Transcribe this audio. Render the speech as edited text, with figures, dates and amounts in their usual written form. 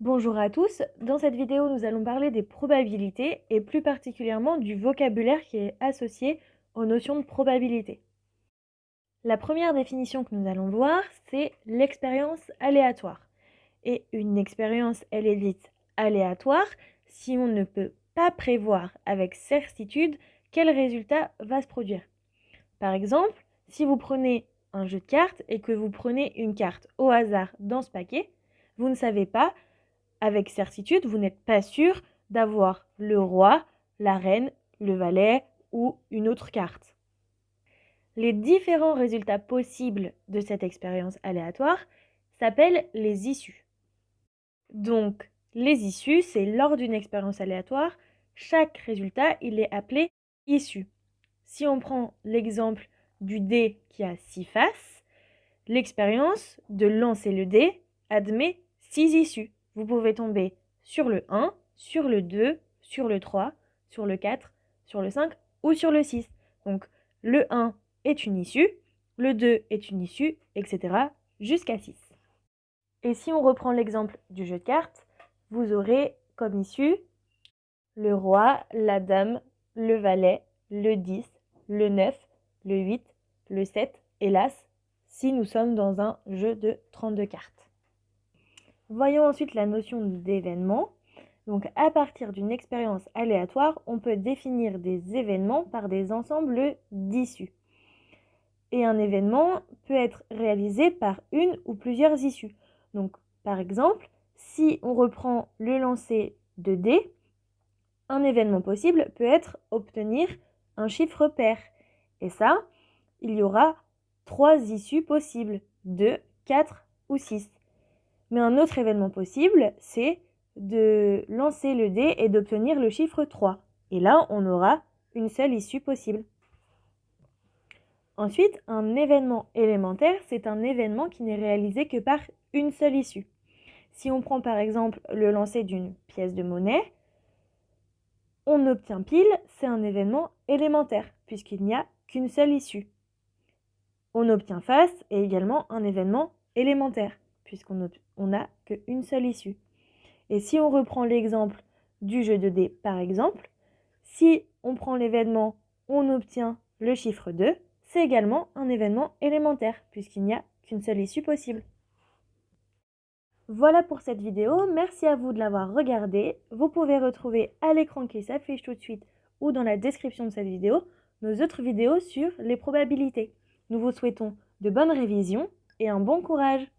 Bonjour à tous, dans cette vidéo nous allons parler des probabilités et plus particulièrement du vocabulaire qui est associé aux notions de probabilité. La première définition que nous allons voir, c'est l'expérience aléatoire. Et une expérience, elle est dite aléatoire si on ne peut pas prévoir avec certitude quel résultat va se produire. Par exemple, si vous prenez un jeu de cartes et que vous prenez une carte au hasard dans ce paquet, vous ne savez pas avec certitude, vous n'êtes pas sûr d'avoir le roi, la reine, le valet ou une autre carte. Les différents résultats possibles de cette expérience aléatoire s'appellent les issues. Donc, les issues, c'est lors d'une expérience aléatoire, chaque résultat, il est appelé issue. Si on prend l'exemple du dé qui a 6 faces, l'expérience de lancer le dé admet 6 issues. Vous pouvez tomber sur le 1, sur le 2, sur le 3, sur le 4, sur le 5 ou sur le 6. Donc le 1 est une issue, le 2 est une issue, etc. jusqu'à 6. Et si on reprend l'exemple du jeu de cartes, vous aurez comme issue le roi, la dame, le valet, le 10, le 9, le 8, le 7 et l'as, si nous sommes dans un jeu de 32 cartes. Voyons ensuite la notion d'événement. Donc à partir d'une expérience aléatoire, on peut définir des événements par des ensembles d'issues. Et un événement peut être réalisé par une ou plusieurs issues. Donc par exemple, si on reprend le lancer de dés, un événement possible peut être obtenir un chiffre pair. Et ça, il y aura 3 issues possibles, 2, 4 ou 6. Mais un autre événement possible, c'est de lancer le dé et d'obtenir le chiffre 3. Et là, on aura une seule issue possible. Ensuite, un événement élémentaire, c'est un événement qui n'est réalisé que par une seule issue. Si on prend par exemple le lancer d'une pièce de monnaie, on obtient pile, c'est un événement élémentaire, puisqu'il n'y a qu'une seule issue. On obtient face est également un événement élémentaire, puisqu'on n'a qu'une seule issue. Et si on reprend l'exemple du jeu de dés, par exemple, si on prend l'événement on obtient le chiffre 2, c'est également un événement élémentaire, puisqu'il n'y a qu'une seule issue possible. Voilà pour cette vidéo, merci à vous de l'avoir regardée. Vous pouvez retrouver à l'écran qui s'affiche tout de suite ou dans la description de cette vidéo nos autres vidéos sur les probabilités. Nous vous souhaitons de bonnes révisions et un bon courage.